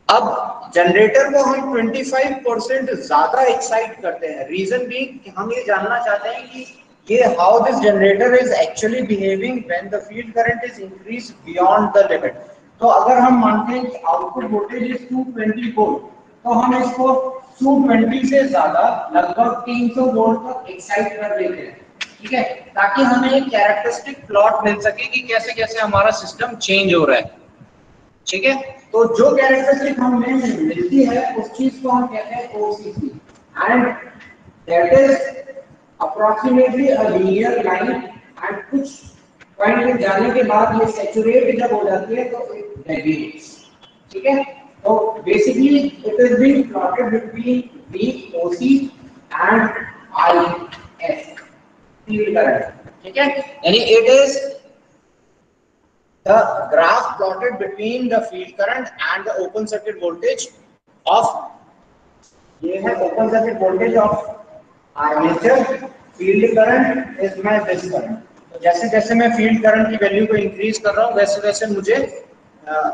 अब जनरेटर को हम 25% ज्यादा एक्साइट करते हैं, रीजन भी कि हम ये जानना चाहते हैं कि ये how this generator is actually behaving when the field current is increase beyond the limit. तो अगर हम मानते हैं कि आउटपुट वोल्टेज इज 220 वोल्ट, तो हम इसको 220 से ज्यादा लगभग 300 वोल्ट तक एक्साइट कर देते हैं, ठीक है, ताकि हमें एक कैरेक्टरिस्टिक प्लॉट मिल सके कि कैसे कैसे हमारा सिस्टम चेंज हो रहा है, ठीक है। तो जो कैरेक्टरिस्टिक हमें मिलती है उस चीज को हम कहते हैं OCC and that is approximately a linear line and कुछ पॉइंट पे जाने के बाद ये सैचुरेट जब हो जाती है तो इट डेविएट्स, ठीक है। तो basically it is being plotted between VOC and IF field current, ठीक है। यानी it is the graph plotted between the field current and the open circuit voltage of, ये है open circuit voltage of armature, field current is my this current। तो जैसे जैसे मैं field current की वैल्यू को इंक्रीज कर रहा हूँ वैसे वैसे मुझे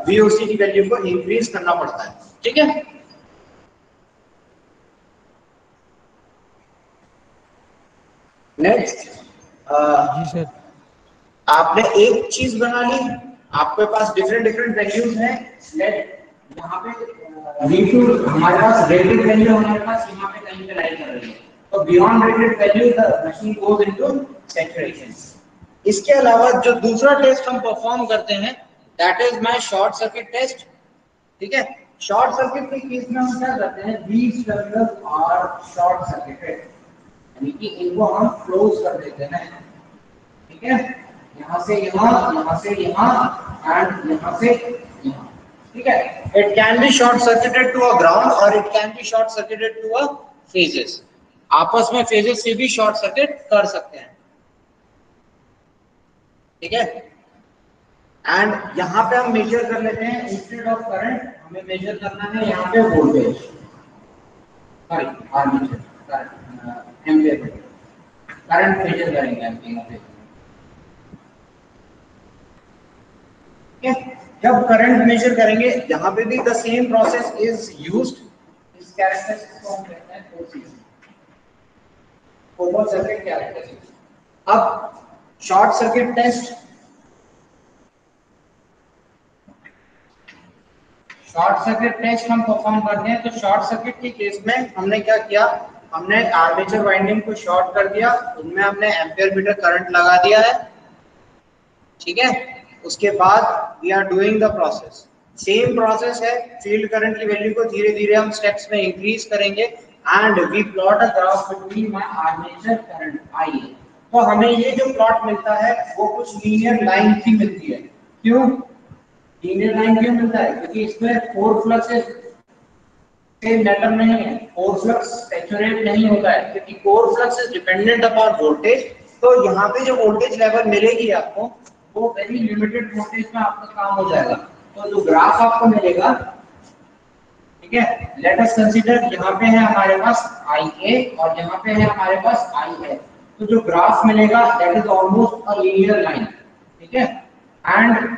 VOC की वैल्यू को इंक्रीज करना पड़ता है, ठीक है। नेक्स्ट जी सर। आपने एक चीज बना ली, आपके पास डिफरेंट वैल्यूज हैं, लेट यहाँ पे V2 हमारे पास रेटेड वैल्यू हमारे पास यहाँ पे कहीं पे लाई कर रही है, तो beyond rated value the machine goes into saturation. इसके अलावा जो दूसरा टेस्ट हम परफॉर्म करते हैं that is my short circuit test, ठीक है। शॉर्ट सर्किट के केस में हम क्या करते हैं, these terminals are short circuited, यानी कि इनको हम क्लोज कर देते हैं, ठीक है। यहाँ से यहाँ से यहाँ एंड यहाँ से यहाँ, ठीक है। It can be short circuited to a ground और it can be short circuited to a phases, आपस में फेजेस से भी शॉर्ट सर्किट कर सकते हैं, ठीक है। एंड यहाँ पे हम मेजर कर लेते हैं इंस्टेड ऑफ करंट हमें मेजर करना है यहाँ पे voltage, sorry armature current, ampere current measure करेंगे हम यहाँ पे। जब करंट मेजर करेंगे यहाँ पे भी the same process is used. इस कैरेक्टरिस्टिक्स को हम कहते हैं OCC, ओपन सर्किट कैरेक्टरिस्टिक्स। अब शॉर्ट सर्किट टेस्ट, हम परफॉर्म करते हैं। तो शॉर्ट सर्किट के केस में हमने क्या किया, हमने आर्मेचर वाइंडिंग को शॉर्ट कर दिया, उनमें हमने एम्पियर मीटर करंट लगा दिया है, ठीक है। उसके बाद we are doing the process, same process है। फील्ड करंट की वैल्यू को धीरे धीरे हम स्टेप्स में इंक्रीज करेंगे and we plot a graph between my armature current IA। तो हमें ये जो प्लॉट मिलता है वो कुछ लीनियर लाइन की मिलती है। क्यों लीनियर लाइन क्यों मिलता है? क्योंकि इसमें फोर फ्लक्स मैटर नहीं है, कोर फ्लक्स सैचुरेट नहीं होता है, क्योंकि core flux is dependent upon voltage. तो यहाँ पे जो वोल्टेज लेवल मिलेगी आपको वो वेरी लिमिटेड वोल्टेज में आपका काम हो जाएगा। तो जो ग्राफ आपको मिलेगा, ठीक है, लेट अस कंसीडर यहाँ पे है हमारे पास IA और यहाँ पे है हमारे पास IL। तो जो ग्राफ मिलेगा that is almost a linear line, ठीक है। एंड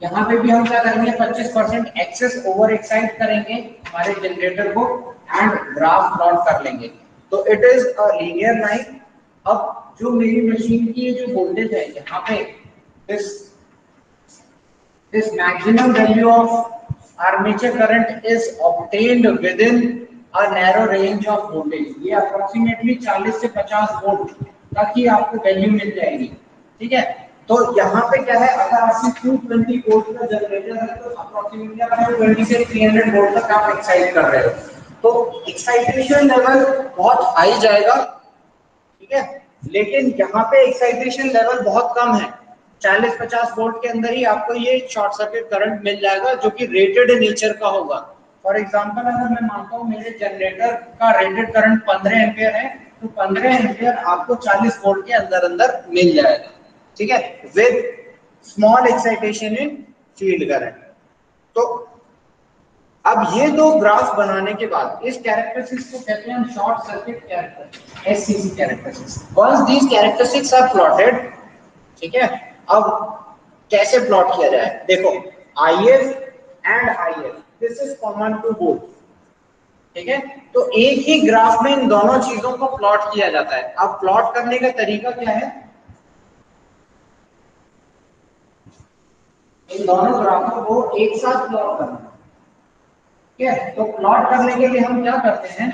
यहाँ पे भी हम क्या करेंगे, 25% एक्सेस ओवर एक्साइट करेंगे हमारे जनरेटर को एंड ग्राफ प्लॉट कर लेंगे। तो it is a linear line. अब जो मेरी मशीन की जो वोल्टेज है यहाँ पे this maximum value of armature current is obtained within a narrow range of voltage। ये अप्रोक्सीमेटली 40 से 50 वोल्ट तक ही आपको वैल्यू मिल जाएगी, ठीक है। तो यहाँ पे क्या है, अगर आपकी 220 वोल्ट का जनरेटर है तो अप्रोक्सीमेटली आप 220 से 300 वोल्ट तक आप एक्साइट कर रहे हो। तो एक्साइटेशन लेवल बहुत हाई जाएगा, ठीक है। लेकिन यहाँ पे एक्साइटेशन लेवल बहुत कम है, 40-50 वोल्ट के अंदर ही आपको ये शॉर्ट सर्किट करंट मिल जाएगा जो कि रेटेड नेचर का होगा। फॉर एग्जांपल अगर मैं मानता हूँ मेरे जनरेटर का रेटेड करंट 15 एम्पियर है, तो 15 एम्पियर आपको 40 वोल्ट के अंदर अंदर मिल जाएगा, ठीक है, with small excitation in field current. तो अब ये दो ग्राफ बनाने के बाद इस कैरेक्टरिस्टिक्स को कहते हैं हम short circuit characteristics, SCC characteristics. Once these characteristics are plotted, ठीक है। अब कैसे प्लॉट किया जाए, देखो IF and IF this is common to both, ठीक है। तो एक ही ग्राफ में इन दोनों चीजों को प्लॉट किया जाता है। अब प्लॉट करने का तरीका क्या है, इन दोनों ग्राफों को एक साथ प्लॉट करना, ठीक है। तो प्लॉट करने के लिए हम क्या करते हैं,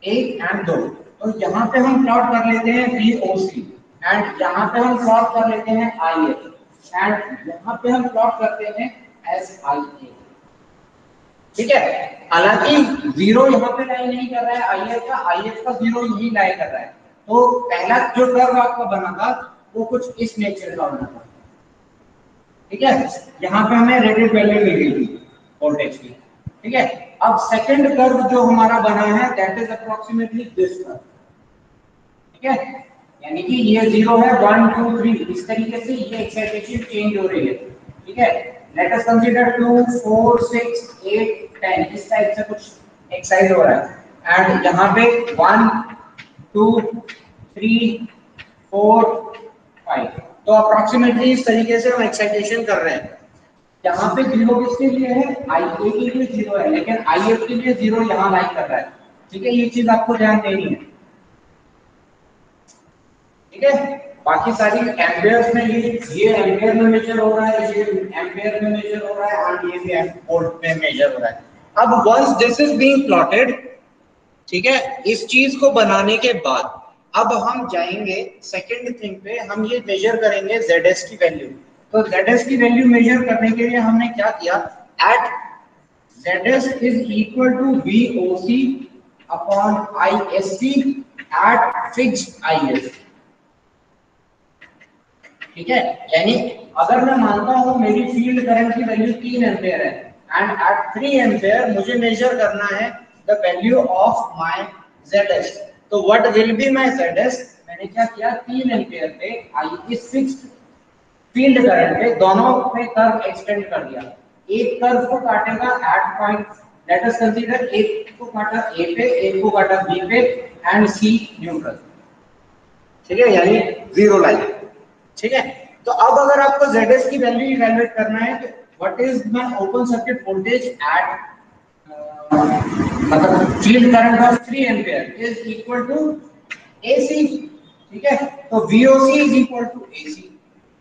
एक एंड दो, तो यहाँ पे हम प्लॉट कर लेते हैं VOC एंड यहाँ पे हम प्लॉट कर लेते हैं IF एंड यहाँ पे हम प्लॉट करते हैं SIA, ठीक है। हालांकि जीरो यहाँ पे लाई नहीं कर रहा है IF का जीरो यही लाई कर रहा है। तो पहला जो कर्व आपका बना था वो कुछ इस नेचर का बना था, ठीक है। यहाँ पे हमें रेटेड वैल्यू मिल गई थी वोल्टेज की, ठीक है। अब सेकंड कर्व जो हमारा बना है that is approximately this curve, ठीक है। यानी कि ये 0 है, 1 2 3 इस तरीके से ये एक्साइटेशन चेंज हो रही है, ठीक है। लेट अस कंसीडर 2 4 6 8 10 इस टाइप से कुछ एक्साइट हो रहा है एंड यहाँ पे 1 2 3 4 5। तो अप्रोक्सीमेटली इस तरीके से हम एक्साइटेशन कर रहे हैं। यहाँ पे 0 किसके लिए है, IA के लिए 0 है, लेकिन IF के लिए 0 यहाँ लाई कर रहा है, ठीक है। ये चीज आपको ध्यान देनी है, ठीक है। बाकी सारी एम्पियर्स में ये एम्पियर में मेजर हो रहा है, ये एम्पियर में मेजर हो रहा है और ये भी वोल्ट में मेजर हो रहा है। अब once this is being plotted, ठीक है, इस चीज को बनाने के बाद अब हम जाएंगे सेकंड थिंग पे, हम ये मेजर करेंगे ZS की वैल्यू। तो ZS की वैल्यू मेजर करने के लिए हमने क्या किया, at ZS is equal to VOC upon ISC at fixed IS, ठीक है। यानी अगर मैं मानता हूं मेरी फील्ड करंट की वैल्यू 3 एम्पियर है एंड एट 3 एम्पियर मुझे मेजर करना है the value of my ZS। तो what will be my ZS, मैंने क्या किया 3 एम्पीयर पे आई इस फिक्स्ड फील्ड करंट पे दोनों पे कर्व एक्सटेंड कर दिया। एक कर्व को काटेगा at point, let us consider एक को काटा ए पे, एक को काटा बी पे एंड सी न्यूट्रल, ठीक है, यानी जीरो लाइन, ठीक है। तो अब अगर आपको ZS की वैल्यू इवैल्यूएट करना है तो what is my open circuit voltage at मतलब field current of 3 ampere is equal to AC, ठीक है। तो VOC is equal to AC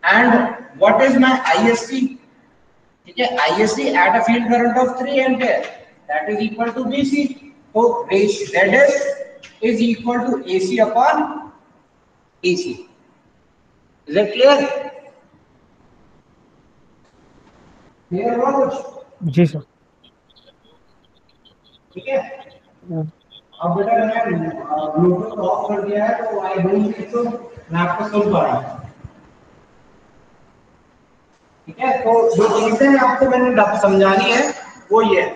and what is my ISC, ठीक है, ISC at a field current of 3 ampere that is equal to BC। तो ZS is equal to AC upon AC। Is it clear? Clear हुआ कुछ? जी सर। ठीक है। अब बेटा मैंने ब्लूटूथ ऑफ कर दिया है तो आई डोंट थिंक सो मैं आपको सुन पा रहा हूं, ठीक है। तो जो चीजें आपको मैंने समझानी है वो ये है,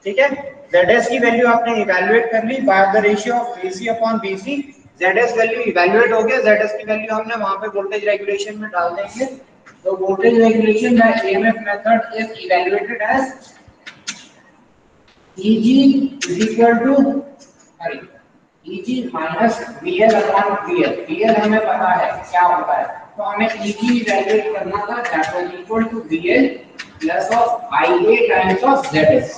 ठीक है। ZS की वैल्यू आपने इवैल्यूएट कर ली by the ratio of AC upon BC। ZS value evaluate हो गया, ZS की वैल्यू हमने वहां पे वोल्टेज रेगुलेशन में डाल देंगे। तो voltage regulation by EMF method is evaluated as EG is equal to EG minus VL upon VL। VL हमें पता है क्या होता है, तो हमें EG इवैल्यूएट करना था, that was equal to VL plus of IA times of ZS,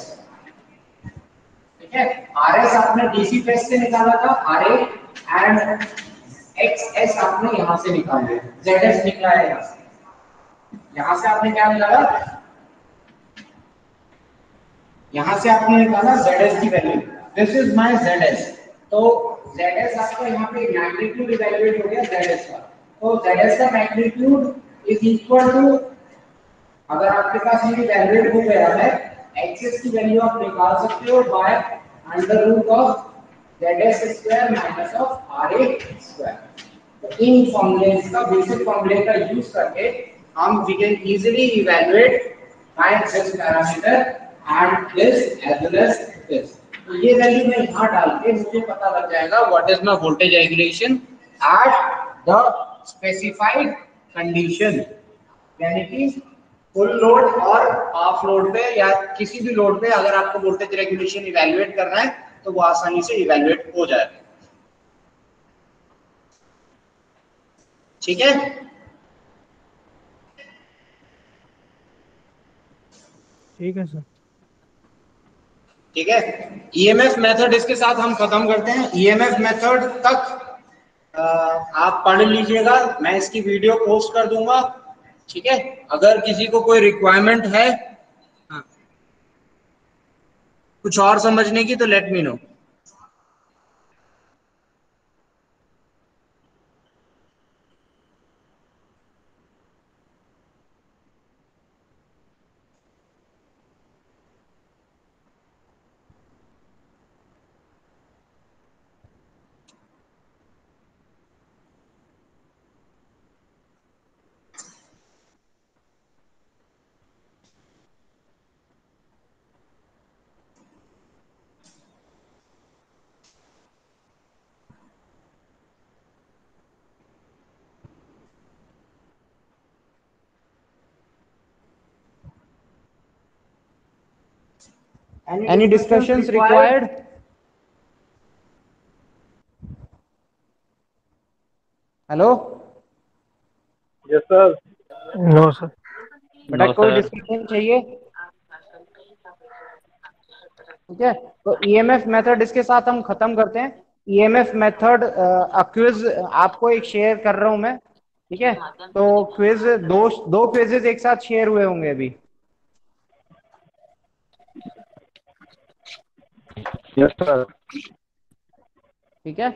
ठीक है। RS आपने DC टेस्ट से निकाला था, RA एंड XS आपने यहां से निकाल लिया, ZS निकला है यहां से आपने क्या निकाला, यहां से आपने निकाला ZS की value, this is my ZS। तो ZS आपका यहां पे मैग्नीट्यूड इवैल्यूएट हो गया ZS का, तो ZS का मैग्नीट्यूड इज इक्वल टू, अगर आपके पास ये इवैल्यूएट हो गया है, XS की वैल्यू आप निकाल सकते हो by under root of ZS square minus of RA square. तो इन फॉर्मूलेस का, बेसिक फॉर्मूले का यूज करके हम we can easily evaluate find this parameter and this as well as this। तो ये वैल्यू मैं यहाँ डाल के मुझे पता लग जाएगा what is my voltage regulation at the specified condition, यानी कि फुल लोड और हाफ लोड पे या किसी भी लोड पे अगर आपको वोल्टेज रेगुलेशन इवैल्यूएट करना है तो वो आसानी से इवैल्यूएट हो जाएगा, ठीक है। ठीक है सर। ठीक है। EMF मेथड इसके साथ हम खत्म करते हैं। EMF मेथड तक आप पढ़ लीजिएगा, मैं इसकी वीडियो पोस्ट कर दूंगा, ठीक है। अगर किसी को कोई रिक्वायरमेंट है कुछ और समझने की तो let me know. Any discussions required? Hello yes sir. No sir. बेटा नो कोई सर। डिस्कशन चाहिए? ठीक है, तो EMF मेथड इसके साथ हम खत्म करते हैं। EMF मेथड क्विज आपको एक शेयर कर रहा हूं मैं, ठीक है। तो क्विज दो क्विजेज एक साथ शेयर हुए होंगे अभी, यस सर। ठीक है।